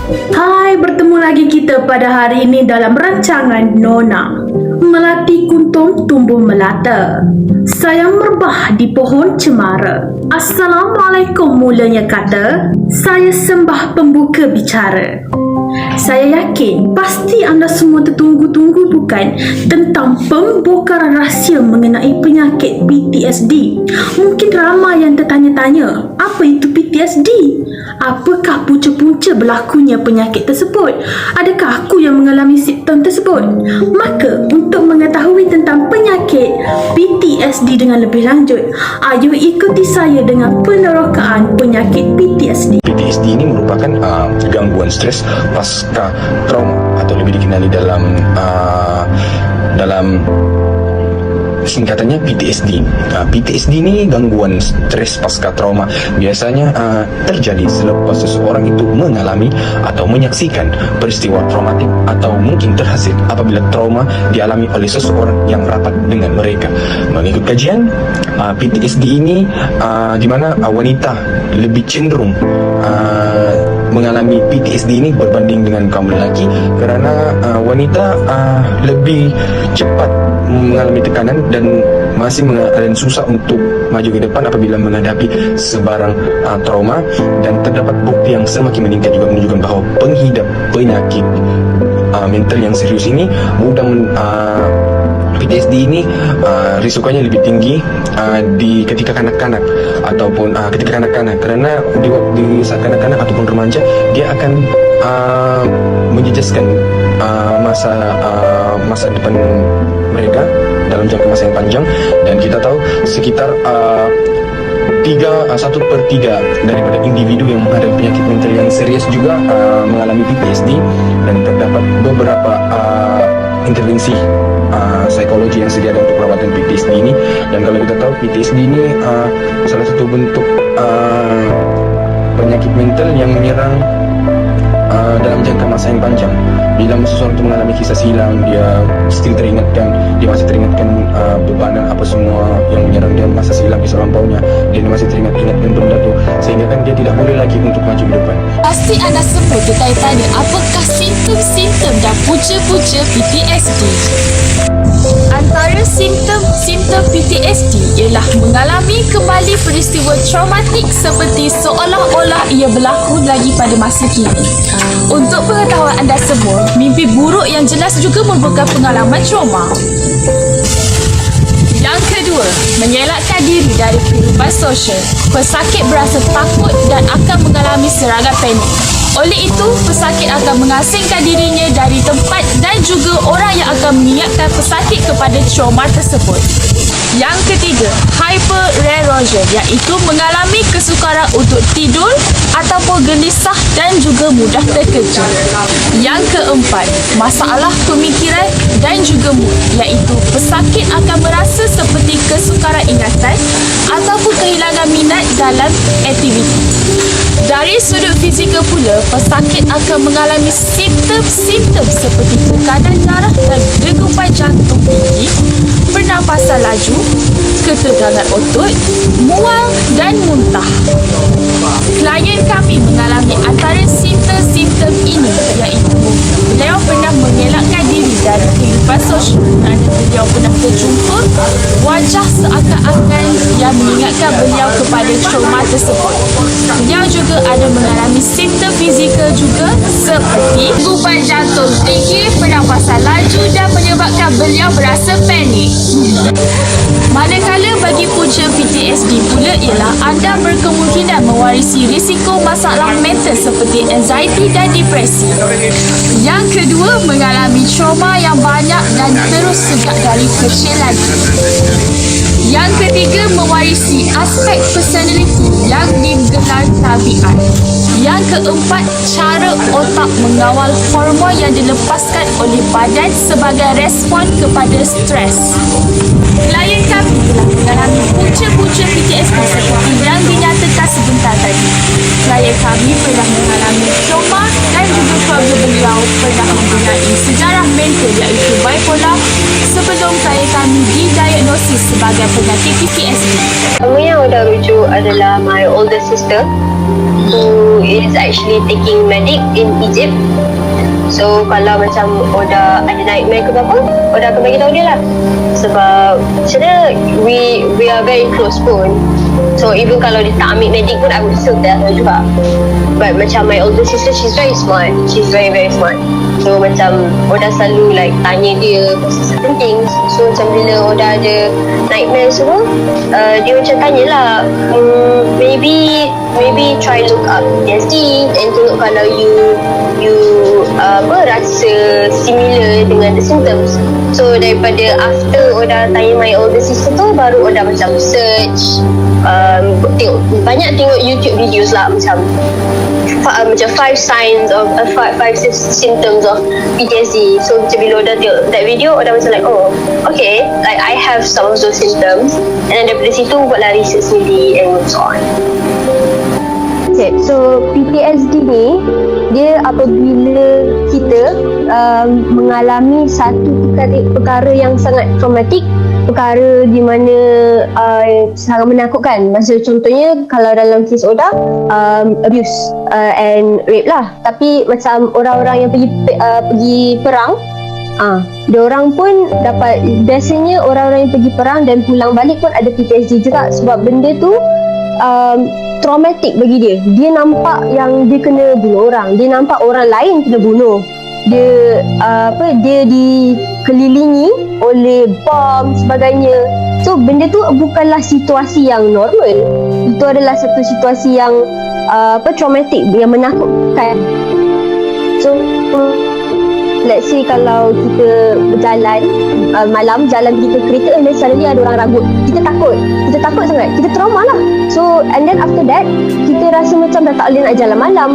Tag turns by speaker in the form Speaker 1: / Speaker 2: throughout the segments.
Speaker 1: Hai, bertemu lagi kita pada hari ini dalam rancangan Nona. Melati kuntum tumbuh melata, sayang merbah di pohon cemara. Assalamualaikum mulanya kata, saya sembah pembuka bicara. Saya yakin pasti anda semua tertunggu-tunggu bukan tentang pembongkaran rahsia mengenai penyakit PTSD. Mungkin ramai yang tertanya-tanya, apa itu PTSD? Apakah punca-punca berlakunya penyakit tersebut? Adakah aku yang mengalami simptom tersebut? Maka untuk mengetahui tentang penyakit PTSD dengan lebih lanjut, ayo ikuti saya dengan penerokaan penyakit PTSD.
Speaker 2: PTSD ini merupakan gangguan stres pasca trauma atau lebih dikenali dalam singkatannya PTSD. PTSD ini gangguan stres pasca trauma biasanya terjadi selepas seseorang itu mengalami atau menyaksikan peristiwa traumatik atau mungkin terhasil apabila trauma dialami oleh seseorang yang rapat dengan mereka. Mengikut kajian, PTSD ini di mana wanita lebih cenderung mengalami PTSD ini berbanding dengan kaum lelaki kerana wanita lebih cepat mengalami tekanan dan dan susah untuk maju ke depan apabila menghadapi sebarang trauma, dan terdapat bukti yang semakin meningkat juga menunjukkan bahawa penghidap penyakit mental yang serius ini PTSD ini risikonya lebih tinggi ketika kanak-kanak ataupun ketika kanak-kanak, kerana di saat kanak-kanak ataupun remaja dia akan menjejaskan masa depan mereka dalam jangka masa yang panjang. Dan kita tahu sekitar 1/3 daripada individu yang menghadapi penyakit mental yang serius juga mengalami PTSD, dan terdapat beberapa intervensi psikologi yang sedia untuk perawatan PTSD ini. Dan kalau kita tahu PTSD ini salah satu bentuk penyakit mental yang menyerang dalam jangka masa yang panjang. Bila seseorang itu mengalami kisah silam, dia masih teringatkan bebanan apa semua yang menyerang dia masa silam di lampaunya, dia masih teringat-ingatkan benda tu, sehingga kan dia tidak boleh lagi untuk maju ke depan.
Speaker 3: Pasti anda semua bertanya-tanya apakah simptom-simptom dan punca-punca PTSD. Antara simptom PTSD ialah mengalami kembali peristiwa traumatik seperti seolah-olah ia berlaku lagi pada masa kini. Untuk pengetahuan anda semua, mimpi buruk yang jelas juga merupakan pengalaman trauma. Yang kedua, mengelakkan diri dari kehidupan sosial. Pesakit berasa takut dan akan mengalami serangan panik. Oleh itu, pesakit akan mengasingkan dirinya dari tempat dan juga orang yang akan mengingatkan pesakit kepada trauma tersebut. Yang ketiga, hyperarousal, iaitu mengalami kesukaran untuk tidur ataupun gelisah dan juga mudah terkejut. Yang keempat, masalah pemikiran dan juga mood, iaitu pesakit akan merasa seperti kesukaran ingatan ataupun kehilangan minat dalam aktiviti. Dari sudut fizikal pula, pesakit akan mengalami simptom-simptom seperti tekanan darah dan degupan jantung tinggi, pernafasan laju, ketegangan otot, mual dan muntah. Klien kami mengalami antara simptom-simptom ini, iaitu beliau pernah mengelakkan diri dari kehidupan sosial kerana beliau pernah terjumpa wajah seakan-akan yang mengingatkan beliau kepada trauma tersebut. Beliau juga ada mengalami simptom fizikal juga seperti degupan jantung tinggi, pernafasan laju dan menyebabkan beliau berasa panik. Manakala bagi punca PTSD pula ialah anda berkemungkinan mewarisi risiko masalah mental seperti anxiety dan depresi. Yang kedua, mengalami trauma yang banyak dan terus sejak dari kecil lagi. Yang ketiga, mewarisi aspek personality yang digelar tabiat. Yang keempat, cara otak mengawal hormon yang dilepaskan oleh badan sebagai respon kepada stres. Klien kami telah mengalami punca-punca PTSD seperti yang dinyatakan sebentar tadi. Klien kami pernah mengalami trauma dan juga keluarga beliau pernah mempunyai sejarah mental iaitu bipolar sebelum klien kami didiagnosis sebagai penyakit PTSD.
Speaker 4: 我们要 dah rujuk adalah my older sister who is actually taking medic in Egypt. So kalau macam Oda ada nightmare ke apa, Oda akan bagi tahu dia lah. Sebab macam mana we are very close pun. So even kalau dia tak ambil medik pun I would still tell her juga. But macam my older sister, she's very smart. She's very very smart. So macam Oda selalu like tanya dia pasal certain things. So macam bila Oda ada nightmare semua, dia macam tanyalah, maybe try look up PTSD and tengok kalau you rasa similar dengan the symptoms. So daripada after Oda tanya my older sister tu, baru Oda macam search, tengok YouTube videos lah, macam 5 signs of 5 symptoms of PTSD. So macam bila Oda tengok that video, Oda macam like, oh okay, like I have some of those symptoms, and then daripada situ buatlah research sendiri and so on. Okay, so PTSD ni dia apabila kita mengalami satu perkara yang sangat traumatik, perkara di mana sangat menakutkan. Macam contohnya kalau dalam kes Oda, abuse and rape lah. Tapi macam orang-orang yang pergi perang, diorang pun dapat, biasanya orang-orang yang pergi perang dan pulang balik pun ada PTSD juga, sebab benda tu traumatik bagi dia. Dia nampak yang dia kena bunuh orang, dia nampak orang lain kena bunuh, dia dia dikelilingi oleh bom sebagainya. So benda tu bukanlah situasi yang normal, itu adalah satu situasi yang traumatik, yang menakutkan. So let's say kalau kita berjalan malam, jalan pergi ke kereta, and then suddenly ada orang ragut, kita takut sangat, kita trauma lah. So and then after that, kita rasa macam dah tak boleh nak jalan malam,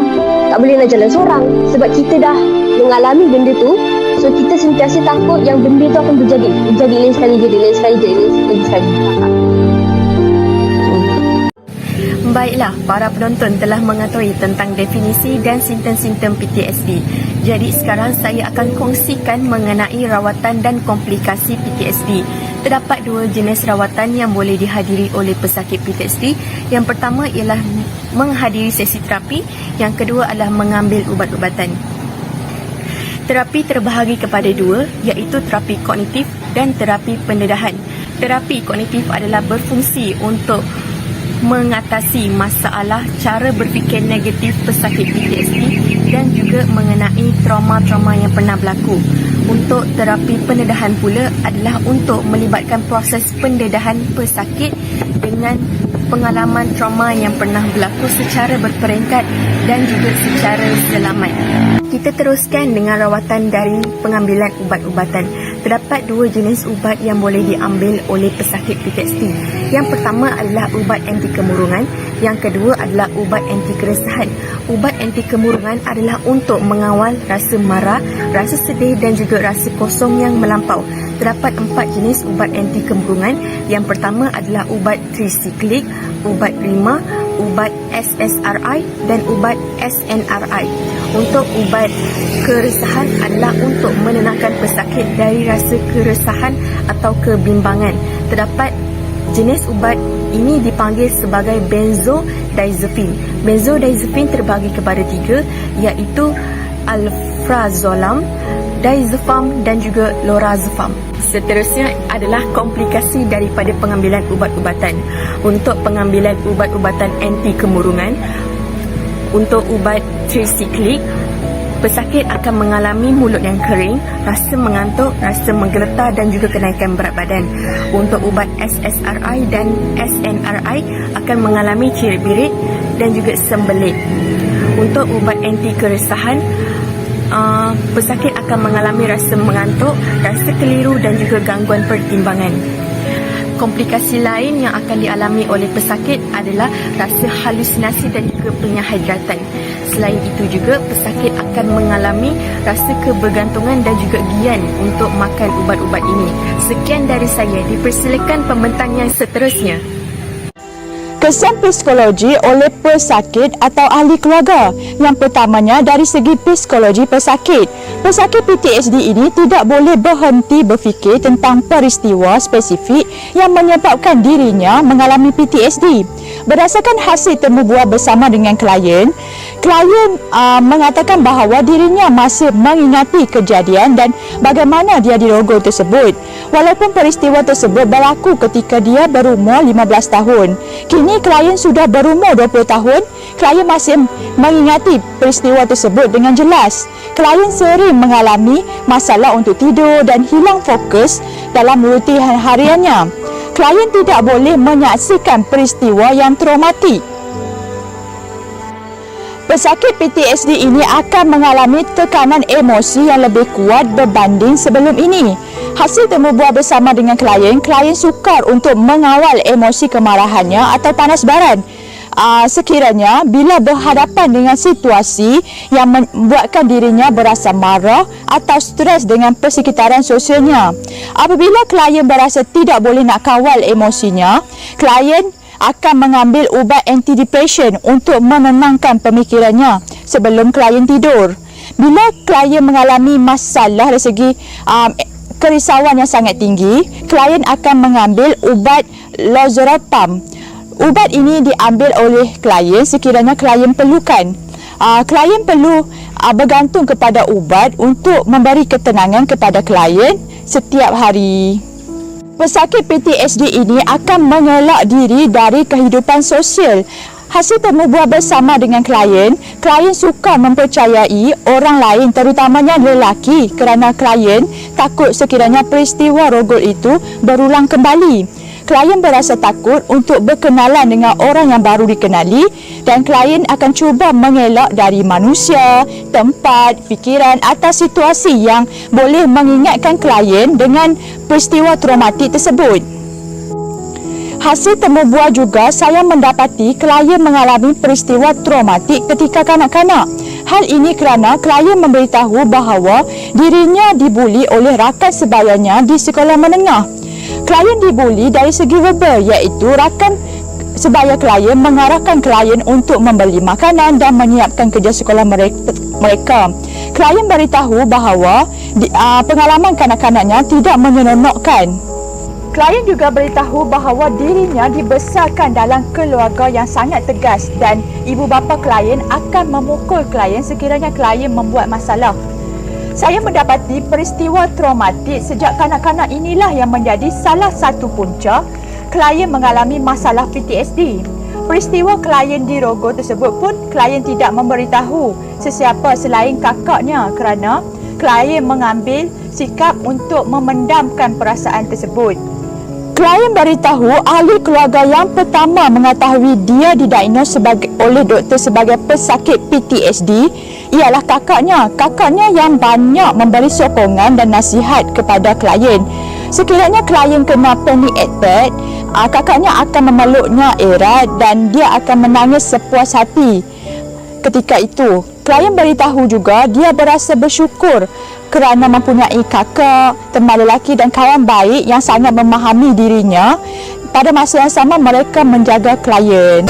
Speaker 4: tak boleh nak jalan seorang, sebab kita dah mengalami benda tu. So kita sentiasa takut yang benda tu akan berjadi lain sekali.
Speaker 5: Baiklah, para penonton telah mengetahui tentang definisi dan simptom-simptom PTSD. Jadi sekarang saya akan kongsikan mengenai rawatan dan komplikasi PTSD. Terdapat 2 jenis rawatan yang boleh dihadiri oleh pesakit PTSD. Yang pertama ialah menghadiri sesi terapi, yang kedua adalah mengambil ubat-ubatan. Terapi terbahagi kepada 2, iaitu terapi kognitif dan terapi pendedahan. Terapi kognitif adalah berfungsi untuk mengatasi masalah cara berfikir negatif pesakit PTSD dan juga mengenai trauma-trauma yang pernah berlaku. Untuk terapi pendedahan pula adalah untuk melibatkan proses pendedahan pesakit dengan pengalaman trauma yang pernah berlaku secara berperingkat dan juga secara selamat. Kita teruskan dengan rawatan dari pengambilan ubat-ubatan. Terdapat 2 jenis ubat yang boleh diambil oleh pesakit PTSD. Yang pertama adalah ubat anti kemurungan, yang kedua adalah ubat anti keresahan. Ubat anti kemurungan adalah untuk mengawal rasa marah, rasa sedih dan juga rasa kosong yang melampau. Terdapat 4 jenis ubat anti kemurungan. Yang pertama adalah ubat trisiklik, ubat rima, ubat SSRI dan ubat SNRI. Untuk ubat keresahan adalah untuk menenangkan pesakit dari rasa keresahan atau kebimbangan. Terdapat jenis ubat ini dipanggil sebagai benzodiazepin. Benzodiazepin terbagi kepada 3, iaitu alprazolam, diazepam dan juga lorazepam. Seterusnya adalah komplikasi daripada pengambilan ubat-ubatan. Untuk pengambilan ubat-ubatan anti kemurungan, untuk ubat trisiklik, pesakit akan mengalami mulut yang kering, rasa mengantuk, rasa menggeletar dan juga kenaikan berat badan. Untuk ubat SSRI dan SNRI akan mengalami cirit-birit dan juga sembelit. Untuk ubat anti keresahan, pesakit akan mengalami rasa mengantuk, rasa keliru dan juga gangguan pertimbangan. Komplikasi lain yang akan dialami oleh pesakit adalah rasa halusinasi dan juga penyahidratan. Selain itu juga, pesakit akan mengalami rasa kebergantungan dan juga gian untuk makan ubat-ubat ini. Sekian dari saya, dipersilakan pembentang yang seterusnya.
Speaker 6: Kesan psikologi oleh pesakit atau ahli keluarga. Yang pertamanya dari segi psikologi pesakit. Pesakit PTSD ini tidak boleh berhenti berfikir tentang peristiwa spesifik yang menyebabkan dirinya mengalami PTSD. Berdasarkan hasil temu bual bersama dengan klien mengatakan bahawa dirinya masih mengingati kejadian dan bagaimana dia dirogol tersebut. Walaupun peristiwa tersebut berlaku ketika dia berumur 15 tahun. Kini klien sudah berumur 20 tahun, klien masih mengingati peristiwa tersebut dengan jelas. Klien sering mengalami masalah untuk tidur dan hilang fokus dalam rutin hariannya. Klien tidak boleh menyaksikan peristiwa yang traumatik. Pesakit PTSD ini akan mengalami tekanan emosi yang lebih kuat berbanding sebelum ini. Hasil temu bual bersama dengan klien sukar untuk mengawal emosi kemarahannya atau panas baran. Sekiranya bila berhadapan dengan situasi yang membuatkan dirinya berasa marah atau stres dengan persekitaran sosialnya. Apabila klien berasa tidak boleh nak kawal emosinya, klien akan mengambil ubat antidepresen untuk menenangkan pemikirannya sebelum klien tidur. Bila klien mengalami masalah dari segi kerisauan yang sangat tinggi, klien akan mengambil ubat lorazepam. Ubat ini diambil oleh klien sekiranya klien perlukan. Klien perlu bergantung kepada ubat untuk memberi ketenangan kepada klien setiap hari. Pesakit PTSD ini akan mengelak diri dari kehidupan sosial. Hasil temu bual bersama dengan klien sukar mempercayai orang lain terutamanya lelaki kerana klien takut sekiranya peristiwa rogol itu berulang kembali. Klien berasa takut untuk berkenalan dengan orang yang baru dikenali dan klien akan cuba mengelak dari manusia, tempat, fikiran atau situasi yang boleh mengingatkan klien dengan peristiwa traumatik tersebut. Hasil temu bual juga saya mendapati klien mengalami peristiwa traumatik ketika kanak-kanak. Hal ini kerana klien memberitahu bahawa dirinya dibuli oleh rakan sebayanya di sekolah menengah. Klien dibuli dari segi verbal iaitu rakan sebaya klien mengarahkan klien untuk membeli makanan dan menyiapkan kerja sekolah mereka. Klien beritahu bahawa pengalaman kanak-kanaknya tidak menyeronokkan. Klien juga beritahu bahawa dirinya dibesarkan dalam keluarga yang sangat tegas dan ibu bapa klien akan memukul klien sekiranya klien membuat masalah. Saya mendapati peristiwa traumatik sejak kanak-kanak inilah yang menjadi salah satu punca klien mengalami masalah PTSD. Peristiwa klien dirogol tersebut pun klien tidak memberitahu sesiapa selain kakaknya kerana klien mengambil sikap untuk memendamkan perasaan tersebut. Klien beritahu ahli keluarga yang pertama mengetahui dia didiagnos oleh doktor sebagai pesakit PTSD ialah kakaknya. Kakaknya yang banyak memberi sokongan dan nasihat kepada klien. Sekiranya klien kena panic attack, kakaknya akan memeluknya erat dan dia akan menangis sepuas hati ketika itu. Klien beritahu juga dia berasa bersyukur kerana mempunyai kakak, teman lelaki dan kawan baik yang sangat memahami dirinya. Pada masa yang sama mereka menjaga klien.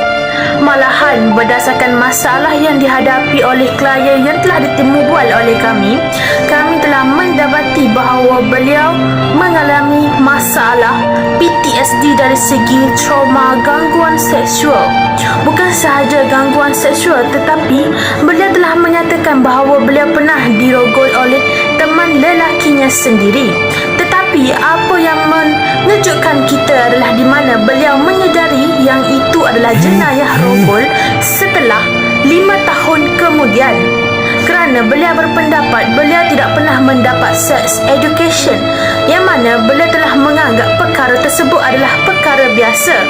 Speaker 1: Malahan berdasarkan masalah yang dihadapi oleh klien yang telah ditemu bual oleh kami telah mendapati bahawa beliau mengalami masalah PTSD dari segi trauma gangguan seksual. Bukan sahaja gangguan seksual tetapi beliau telah menyatakan bahawa beliau pernah dirogol oleh teman lelakinya sendiri. Tetapi apa yang mengejutkan kita adalah di mana beliau menyedari yang itu adalah jenayah rogol setelah 5 tahun kemudian. Kerana beliau berpendapat beliau tidak pernah mendapat sex education, yang mana beliau telah menganggap perkara tersebut adalah perkara biasa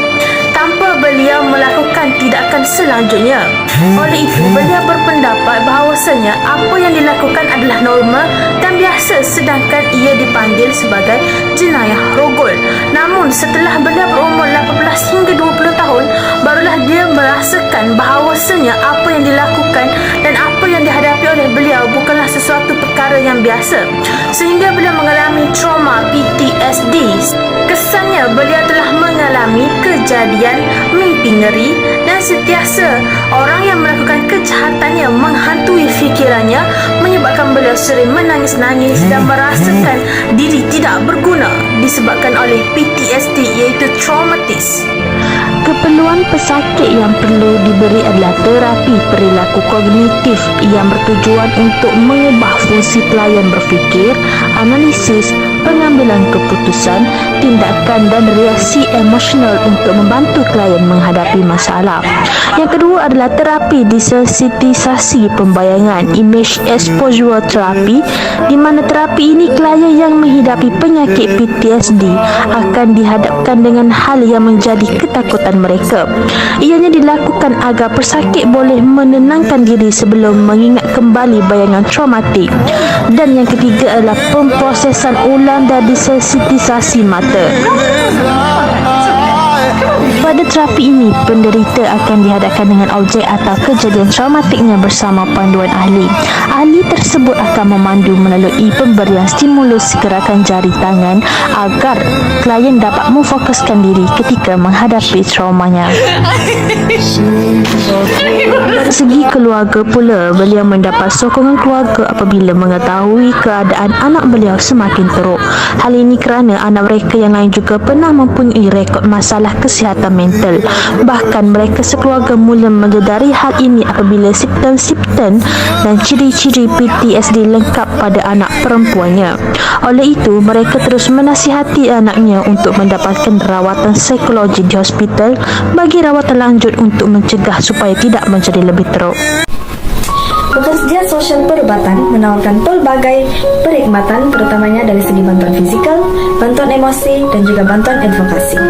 Speaker 1: tanpa beliau melakukan tindakan selanjutnya. Oleh itu, beliau berpendapat bahawasanya apa yang dilakukan adalah normal dan biasa sedangkan ia dipanggil sebagai jenayah rogol. Namun setelah beliau berumur 18 hingga 20 tahun, barulah dia merasakan bahawasanya apa yang dilakukan dan apa yang dihadapi oleh beliau bukanlah sesuatu perkara perkara yang biasa sehingga beliau mengalami trauma PTSD. Kesannya beliau telah mengalami kejadian mimpi ngeri dan sentiasa orang yang melakukan kejahatannya menghantui fikirannya, menyebabkan beliau sering menangis-nangis dan merasakan diri tidak berguna disebabkan oleh PTSD, iaitu traumatis. Keperluan pesakit yang perlu diberi adalah terapi perilaku kognitif yang bertujuan untuk mengubah fungsi pelayan berfikir, analisis, pengambilan keputusan, tindakan dan reaksi emosional untuk membantu klien menghadapi masalah. Yang kedua adalah terapi desensitisasi pembayangan, image exposure therapy, di mana terapi ini klien yang menghidapi penyakit PTSD akan dihadapkan dengan hal yang menjadi ketakutan mereka. Ianya dilakukan agar pesakit boleh menenangkan diri sebelum mengingat kembali bayangan traumatik. Dan yang ketiga adalah pemprosesan ulang dan desensitisasi mata. Pada terapi ini, penderita akan dihadapkan dengan objek atau kejadian traumatiknya bersama panduan ahli. Ahli tersebut akan memandu melalui pemberian stimulus gerakan jari tangan agar klien dapat memfokuskan diri ketika menghadapi traumanya. Dari segi keluarga pula, beliau mendapat sokongan keluarga apabila mengetahui keadaan anak beliau semakin teruk. Hal ini kerana anak mereka yang lain juga pernah mempunyai rekod masalah kesihatan mental. Bahkan mereka sekeluarga mula menyedari hal ini apabila simptom-simptom dan ciri-ciri PTSD lengkap pada anak perempuannya. Oleh itu, mereka terus menasihati anaknya untuk mendapatkan rawatan psikologi di hospital bagi rawatan lanjut untuk mencegah supaya tidak menjadi lebih teruk.
Speaker 7: Pekerja sosial perubatan menawarkan pelbagai perkhidmatan terutamanya dari segi bantuan fizikal, bantuan emosi dan juga bantuan advokasi.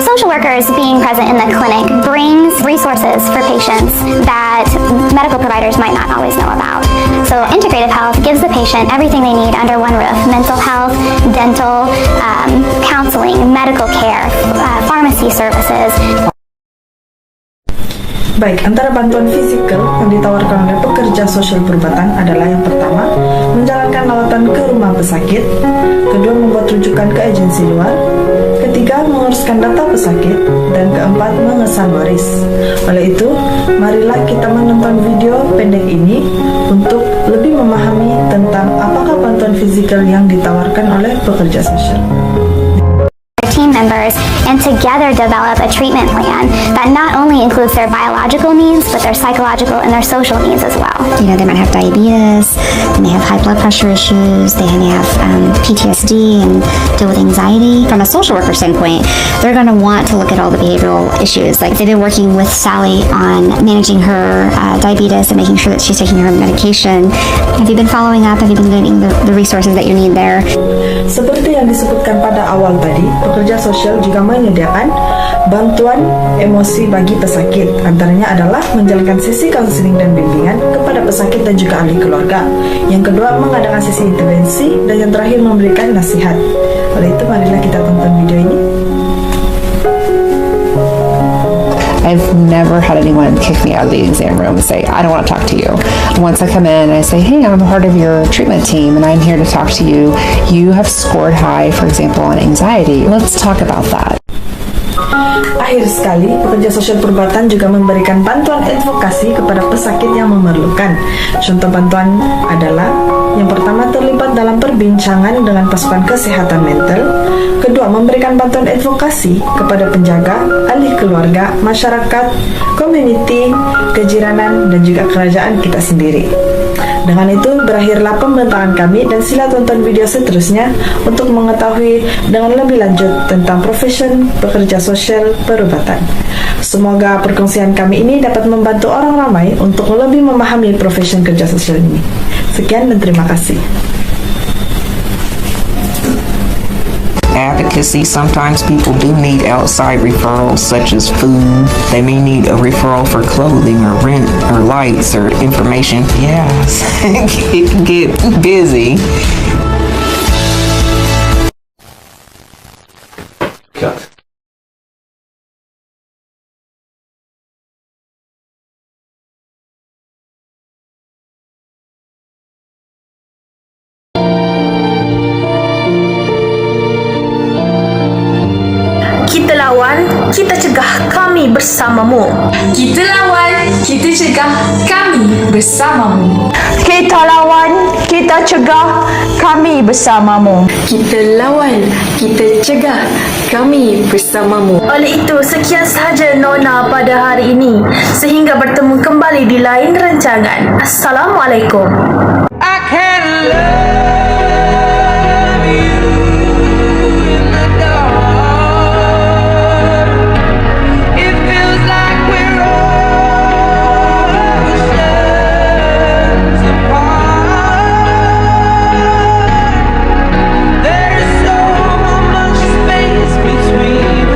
Speaker 8: Social workers being present in the clinic brings resources for patients that medical providers might not always know about. So integrative health gives the patient everything they need under one roof: mental health, dental, counseling, medical care, pharmacy services.
Speaker 7: Baik, antara bantuan fisikal yang ditawarkan oleh pekerja sosial perubatan adalah yang pertama, menjalankan lawatan ke rumah pesakit, kedua, membuat rujukan ke agensi luar, ketiga, menguruskan data pesakit, dan keempat, mengesan waris. Oleh itu, marilah kita menonton video pendek ini untuk lebih memahami tentang apakah bantuan fisikal yang ditawarkan oleh pekerja sosial.
Speaker 8: Team members and together develop a treatment plan that not only includes their biological needs but their psychological and their social needs as well.
Speaker 9: You know, they might have diabetes, they may have high blood pressure issues, they may have PTSD and deal with anxiety. From a social worker standpoint, they're going to want to look at all the behavioral issues. Like, they've been working with Sally on managing her diabetes and making sure that she's taking her medication. Have you been following up? Have you been getting the resources that you need there?
Speaker 7: Seperti yang disebutkan pada awal tadi, pekerja sosial juga menyediakan bantuan emosi bagi pesakit. Antaranya adalah menjalankan sesi konseling dan bimbingan kepada pesakit dan juga ahli keluarga. Yang kedua, mengadakan sesi intervensi, dan yang terakhir, memberikan nasihat. Oleh itu, marilah kita tonton video ini.
Speaker 10: I've never had anyone kick me out of the exam room and say, I don't want to talk to you. Once I come in and I say, hey, I'm a part of your treatment team and I'm here to talk to you. You have scored high, for example, on anxiety. Let's talk about that.
Speaker 7: Akhir sekali, pekerja sosial perubatan juga memberikan bantuan advokasi kepada pesakit yang memerlukan. Contoh bantuan adalah: yang pertama, terlibat dalam perbincangan dengan pasukan kesehatan mental. Kedua, memberikan bantuan advokasi kepada penjaga, ahli keluarga, masyarakat, community, kejiranan, dan juga kerajaan kita sendiri. Dengan itu, berakhirlah pembentakan kami, dan sila tonton video seterusnya untuk mengetahui dengan lebih lanjut tentang profesion pekerja sosial perubatan. Semoga perkongsian kami ini dapat membantu orang ramai untuk lebih memahami profesion kerja sosial ini. Sekian dan terima kasih.
Speaker 11: Advocacy, sometimes people do need outside referrals such as food. They may need a referral for clothing or rent or lights or information. Yes, get busy.
Speaker 2: Cut.
Speaker 1: kita cegah, kami bersamamu.
Speaker 3: Kita lawan, kita cegah, kami bersamamu.
Speaker 6: Kita lawan, kita cegah, kami bersamamu.
Speaker 5: Kita lawan, kita cegah, kami bersamamu.
Speaker 1: Oleh itu, sekian sahaja Nona pada hari ini. Sehingga bertemu kembali di lain rancangan. Assalamualaikum.
Speaker 11: I can love